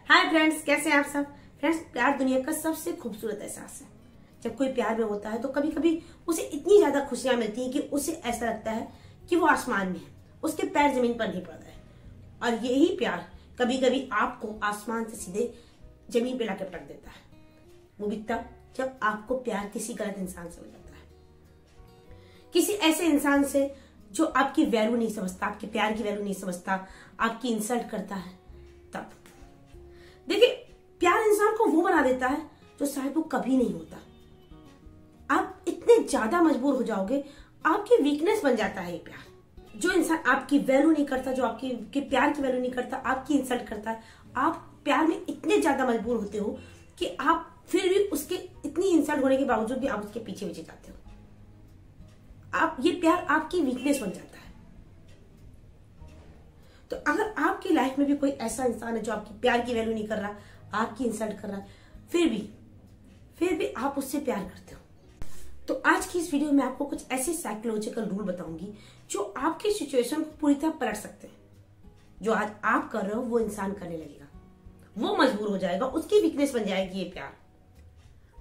Hi friends, कैसे हैं आप सब। फ्रेंड्स, प्यार दुनिया का सबसे खूबसूरत एहसास है। जब कोई प्यार में होता है तो कभी कभी उसे इतनी ज्यादा खुशियां मिलती हैं कि उसे ऐसा लगता है कि वो आसमान में है, उसके पैर जमीन पर नहीं पड़ रहे। और यही प्यार कभी कभी आपको आसमान से सीधे जमीन पे लाके पटक देता है। वो भी तब जब आपको प्यार किसी गलत इंसान से हो जाता है, किसी ऐसे इंसान से जो आपकी वैल्यू नहीं समझता, आपके प्यार की वैल्यू नहीं समझता, आपकी इंसल्ट करता है। तब देखिए, प्यार इंसान को वो बना देता है जो शायद वो कभी नहीं होता। आप इतने ज्यादा मजबूर हो जाओगे, आपकी वीकनेस बन जाता है ये प्यार। जो इंसान आपकी वैल्यू नहीं करता, जो आपके प्यार की वैल्यू नहीं करता, आपकी इंसल्ट करता है, आप प्यार में इतने ज्यादा मजबूर होते हो कि आप फिर भी उसके इतनी इंसल्ट होने के बावजूद भी आप उसके पीछे पीछे जाते हो। आप ये प्यार आपकी वीकनेस बन जाता है। तो अगर आपकी लाइफ में भी कोई ऐसा इंसान है जो आपकी प्यार की वैल्यू नहीं कर रहा, आपकी इंसल्ट कर रहा है, फिर भी आप उससे प्यार करते हो, तो आज की इस वीडियो में आपको कुछ ऐसे साइकोलॉजिकल रूल बताऊंगी जो आपकी सिचुएशन को पूरी तरह पलट सकते हैं। जो आज आप कर रहे हो वो इंसान करने लगेगा, वो मजबूर हो जाएगा, उसकी वीकनेस बन जाएगी ये प्यार,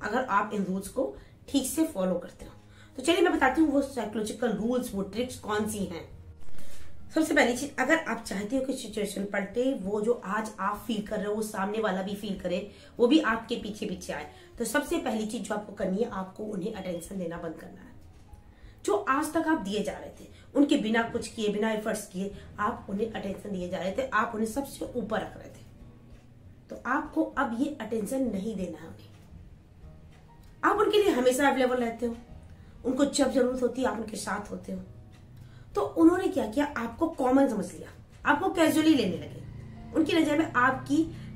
अगर आप इन रूल्स को ठीक से फॉलो करते हो। तो चलिए मैं बताती हूँ वो साइकोलॉजिकल रूल्स, वो ट्रिक्स कौन सी हैं। सबसे पहली चीज, अगर आप चाहते हो कि सिचुएशन पलटे, वो जो आज आप फील कर रहे हो वो सामने वाला भी फील करे, वो भी आपके पीछे पीछे आए, तो सबसे पहली चीज जो आपको करनी है, आपको उन्हें अटेंशन देना बंद करना है। जो आज तक आप दिए जा रहे थे, उनके बिना कुछ किए, बिना एफर्ट्स किए आप उन्हें अटेंशन दिए जा रहे थे, आप उन्हें सबसे ऊपर रख रहे थे, तो आपको अब ये अटेंशन नहीं देना है उन्हें। आप उनके लिए हमेशा अवेलेबल रहते हो, उनको जब जरूरत होती है आप उनके साथ होते हो। तो उन्होंने क्या किया, आपको कॉमन समझ लिया, आपको कैजुअली लेने लगे। उनकी नजर में आपकी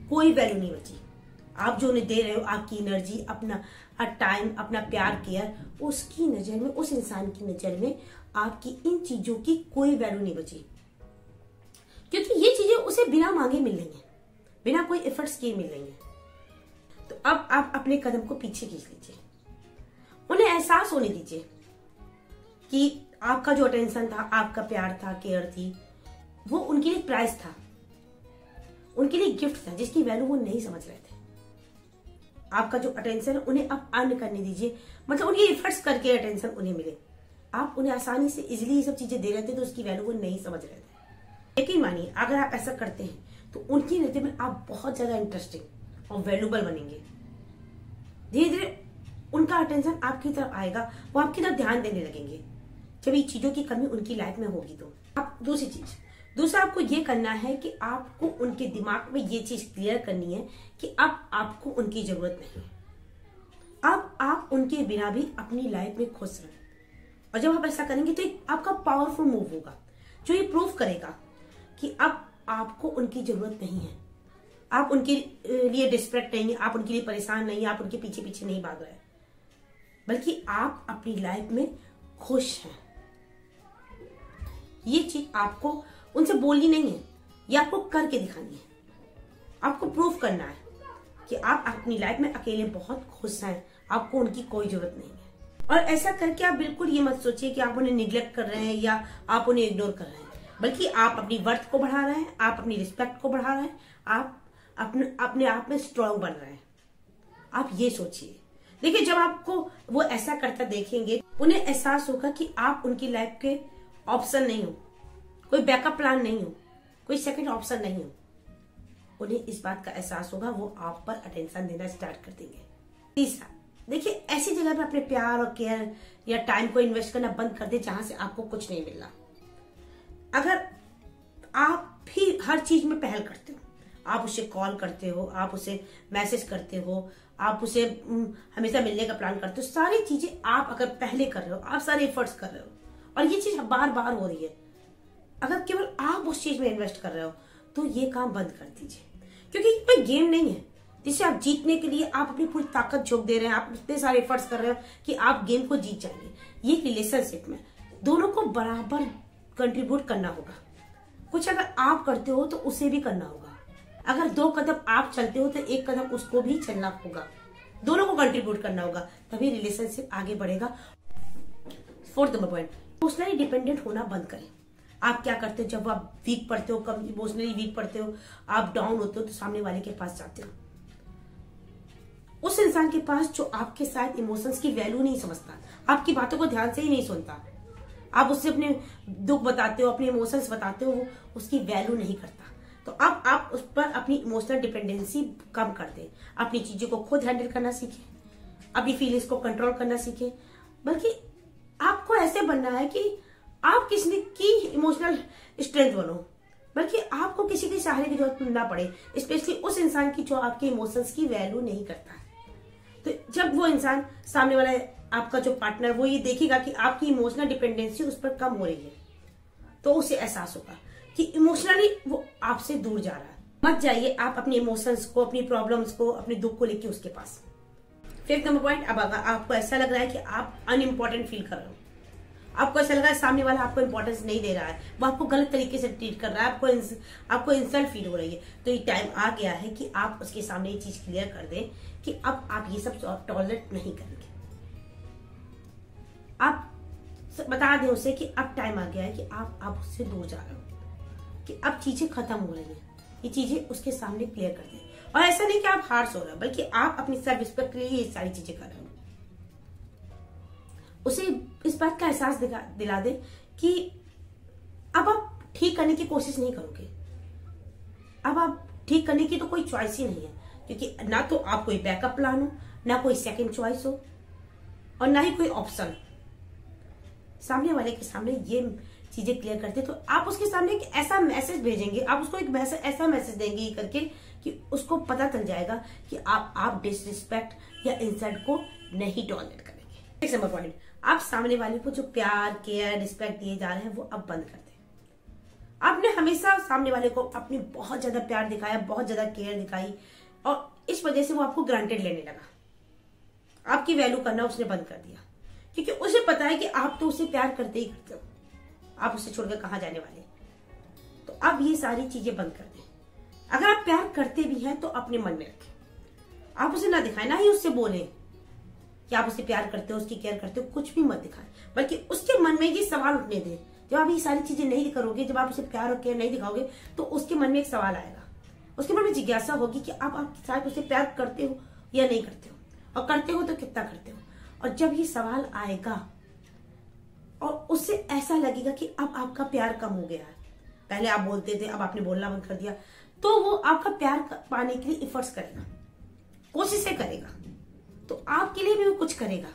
कोई वैल्यू नहीं बची। आप जो उन्हें दे रहे हो, आपकी एनर्जी, अपना टाइम, अपना प्यार, केयर, उसकी नजर में, उस इंसान की नजर में आपकी इन चीजों की कोई वैल्यू नहीं बची, क्योंकि ये चीजें उसे बिना मांगे मिल रही हैं, बिना कोई एफर्ट्स किए मिल रही हैं। तो अब आप अपने कदम को पीछे खींच लीजिए, उन्हें एहसास होने दीजिए कि आपका जो अटेंशन था, आपका प्यार था, केयर थी, वो उनके लिए प्राइस था, उनके लिए गिफ्ट था जिसकी वैल्यू वो नहीं समझ रहे थे। आपका जो अटेंशन है उन्हें आप अर्न करने दीजिए, मतलब उनके एफर्ट्स करके अटेंशन उन्हें मिले। आप उन्हें आसानी से इजीली ये सब चीजें दे रहे थे तो उसकी वैल्यू वो नहीं समझ रहे थे। यकीन मानिए, अगर आप ऐसा करते हैं तो उनकी नजर में आप बहुत ज्यादा इंटरेस्टिंग और वैल्यूबल बनेंगे। धीरे धीरे उनका अटेंशन आपकी तरफ आएगा, वो आपकी तरफ ध्यान देने लगेंगे। जब ये चीजों की कमी उनकी लाइफ में होगी तो आप दूसरा आपको ये करना है कि आपको उनके दिमाग में ये चीज क्लियर करनी है कि अब आपको उनकी जरूरत नहीं है, अब आप उनके बिना भी अपनी लाइफ में खुश रहें। और जब आप ऐसा करेंगे तो एक आपका पावरफुल मूव होगा जो ये प्रूव करेगा कि अब आपको उनकी जरूरत नहीं है, आप उनके लिए डिस्परेट नहीं है, आप उनके लिए परेशान नहीं है, आप उनके पीछे पीछे नहीं भाग रहे, बल्कि आप अपनी लाइफ में खुश हैं। ये चीज आपको उनसे बोलनी नहीं है, ये आपको करके दिखानी है। आपको प्रूफ करना है कि आप अपनी लाइफ में अकेले बहुत खुश हैं, आपको उनकी कोई जरूरत नहीं है। और ऐसा करके आप बिल्कुल ये मत सोचिए कि आप उन्हें निग्लेक्ट कर रहे हैं या आप उन्हें इग्नोर कर रहे हैं, बल्कि आप अपनी वर्थ को बढ़ा रहे हैं, आप अपनी रिस्पेक्ट को बढ़ा रहे हैं, आप अपने आप में स्ट्रांग बन रहे हैं। आप ये सोचिए। देखिए, जब आपको वो ऐसा करता देखेंगे, उन्हें एहसास होगा कि आप उनकी लाइफ के ऑप्शन नहीं हो, कोई बैकअप प्लान नहीं हो, कोई सेकंड ऑप्शन नहीं हो। उन्हें इस बात का एहसास होगा, वो आप पर अटेंशन देना स्टार्ट कर देंगे। तीसरा, देखिए, ऐसी जगह पे अपने प्यार और केयर या टाइम को इन्वेस्ट करना बंद कर दे जहां से आपको कुछ नहीं मिल रहा। अगर आप भी हर चीज में पहल करते हो, आप उसे कॉल करते हो, आप उसे मैसेज करते हो, आप उसे हमेशा मिलने का प्लान करते हो, सारी चीजें आप अगर पहले कर रहे हो, आप सारे एफर्ट्स कर रहे हो और ये चीज बार बार हो रही है, अगर केवल आप उस चीज में इन्वेस्ट कर रहे हो तो ये काम बंद कर दीजिए, क्योंकि ये कोई गेम नहीं है जिसे आप जीतने के लिए आप अपनी पूरी ताकत झोंक दे रहे हैं, आप इतने सारे एफर्ट्स कर रहे हो कि आप गेम को जीत जाएंगे। ये रिलेशनशिप में दोनों को बराबर कंट्रीब्यूट करना होगा। कुछ अगर आप करते हो तो उसे भी करना होगा, अगर 2 कदम आप चलते हो तो 1 कदम उसको भी चलना होगा, दोनों को कंट्रीब्यूट करना होगा, तभी रिलेशनशिप आगे बढ़ेगा। 4th number point, emotionally dependent होना बंद करें। आप क्या करते हो जब आप वीक पड़ते हो, कम इमोशनली वीक पड़ते हो, आप डाउन होते हो, तो सामने वाले के पास जाते हो, उस इंसान के पास जो आपके साथ इमोशंस की वैल्यू नहीं समझता, आपकी बातों को ध्यान से ही नहीं सुनता, आप उससे अपने दुख बताते हो, अपने इमोशंस बताते हो, वो उसकी वैल्यू नहीं करता। तो अब आप उस पर अपनी इमोशनल डिपेंडेंसी कम कर दें, अपनी चीजों को खुद हैंडल करना सीखें, अपनी फीलिंग्स को कंट्रोल करना सीखें। बल्कि आपको ऐसे बनना है कि आप किसी की इमोशनल स्ट्रेंथ बनो, बल्कि आपको किसी के सहारे की जरूरत ना पड़े, स्पेशली उस इंसान की जो आपके इमोशंस की वैल्यू नहीं करता है। तो जब वो इंसान सामने वाला आपका जो पार्टनर वो ये देखेगा कि आपकी इमोशनल डिपेंडेंसी उस पर कम हो रही है, तो उसे एहसास होगा कि इमोशनली वो आपसे दूर जा रहा है। मत जाइए आप अपने इमोशंस को, अपनी प्रॉब्लम्स को, अपने दुख को लेके उसके पास। फिफ्थ नंबर पॉइंट, अब अगर आपको ऐसा लग रहा है कि आप अनइम्पोर्टेंट फील कर रहे हो, आपको ऐसा लग रहा है सामने वाला आपको इंपॉर्टेंस नहीं दे रहा है, वो आपको गलत तरीके से ट्रीट कर रहा है, आपको इंसल्ट फील हो रही है, तो ये टाइम आ गया है कि आप उसके सामने ये चीज क्लियर कर दें कि अब आप ये सब टॉलरेट नहीं करेंगे। आप बता दें उसे कि अब टाइम आ गया है कि आप उससे दूर जा रहे हो, कि अब चीजें खत्म हो रही है, ये चीजें उसके सामने क्लियर कर दें। और ऐसा नहीं कि आप हार्श हो रहे हो, बल्कि आप अपनी सेल्फ रिस्पेक्ट के लिए ये सारी चीजें कर रहे हो। उसे इस बात का एहसास दिला दे कि अब आप ठीक करने की कोशिश नहीं करोगे, अब आप ठीक करने की तो कोई चॉइस ही नहीं है, क्योंकि ना तो आप कोई बैकअप प्लान हो, ना कोई सेकंड चॉइस हो, और ना ही कोई ऑप्शन। सामने वाले के सामने ये चीजें क्लियर करते तो आप उसके सामने एक ऐसा मैसेज भेजेंगे, आप उसको एक ऐसा मैसेज देंगे ये करके कि उसको पता चल जाएगा कि आप डिसरिस्पेक्ट या इंसल्ट को नहीं टॉलरेट करेंगे। नेक्स्ट नंबर पॉइंट, आप सामने वाले को जो प्यार, केयर, रिस्पेक्ट दिए जा रहे हैं वो अब बंद कर दें। आपने हमेशा सामने वाले को अपनी बहुत ज्यादा प्यार दिखाया, बहुत ज्यादा केयर दिखाई, और इस वजह से वो आपको ग्रांटेड लेने लगा, आपकी वैल्यू करना उसने बंद कर दिया, क्योंकि उसे पता है कि आप तो उसे प्यार करते ही करते हो, आप उसे छोड़कर कहां जाने वाले। तो अब ये सारी चीजें बंद कर दें। अगर आप प्यार करते भी हैं तो अपने मन में रखें, आप उसे ना दिखाएं, ना ही उससे बोले कि आप उसे प्यार करते हो, उसकी केयर करते हो, कुछ भी मत दिखाएं, बल्कि उसके मन में ये सवाल उठने दें। जब आप ये सारी चीजें नहीं करोगे, जब आप उसे प्यार और केयर नहीं दिखाओगे, तो उसके मन में एक सवाल आएगा, उसके मन में जिज्ञासा होगी कि आप शायद उसे प्यार करते हो या नहीं करते हो, और करते हो तो कितना करते हो। और जब ये सवाल आएगा और उससे ऐसा लगेगा कि अब आपका प्यार कम हो गया है, पहले आप बोलते थे अब आपने बोलना बंद कर दिया, तो वो आपका प्यार पाने के लिए एफर्ट्स करेगा, कोशिशें करेगा, तो आपके लिए भी वो कुछ करेगा,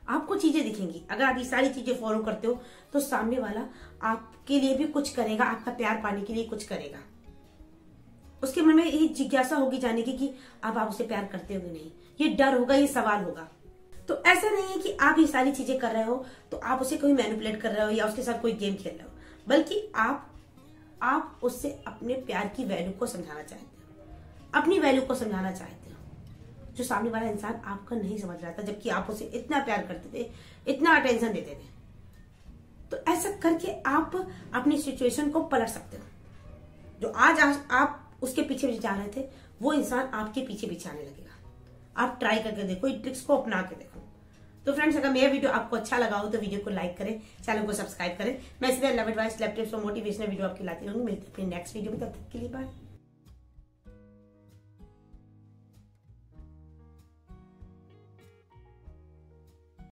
आपको चीजें दिखेंगी। अगर आप ये सारी चीजें फॉलो करते हो तो सामने वाला आपके लिए भी कुछ करेगा, आपका प्यार पाने के लिए कुछ करेगा। उसके मन में ये जिज्ञासा होगी जाने की कि अब आप उसे प्यार करते हो कि नहीं, ये डर होगा, ये सवाल होगा। तो ऐसा नहीं है कि आप ये सारी चीजें कर रहे हो तो आप उसे कोई मैनिपुलेट कर रहे हो या उसके साथ कोई गेम खेल रहे हो, बल्कि आप उससे अपने प्यार की वैल्यू को समझाना चाहते हो, अपनी वैल्यू को समझाना चाहते हो, जो सामने वाला इंसान आपका नहीं समझ रहा था, जबकि आप उसे इतना प्यार करते थे, इतना अटेंशन देते थे। तो ऐसा करके आप अपनी सिचुएशन को पलट सकते हो। जो आज आप उसके पीछे जा रहे थे, वो इंसान आपके पीछे पीछे आने लगेगा। आप ट्राई करके देखो, इन ट्रिक्स को अपना के देखो। तो फ्रेंड्स, अगर मेरा वीडियो आपको अच्छा लगा हो तो वीडियो को लाइक करें, चैनल को सब्सक्राइब करें। मैं इसी तरह लव एडवाइस, लव टिप्स और मोटिवेशनल वीडियो आपकी लाती रहूंगी। मिलते हैं अपने नेक्स्ट वीडियो में, तब तक के लिए बाय।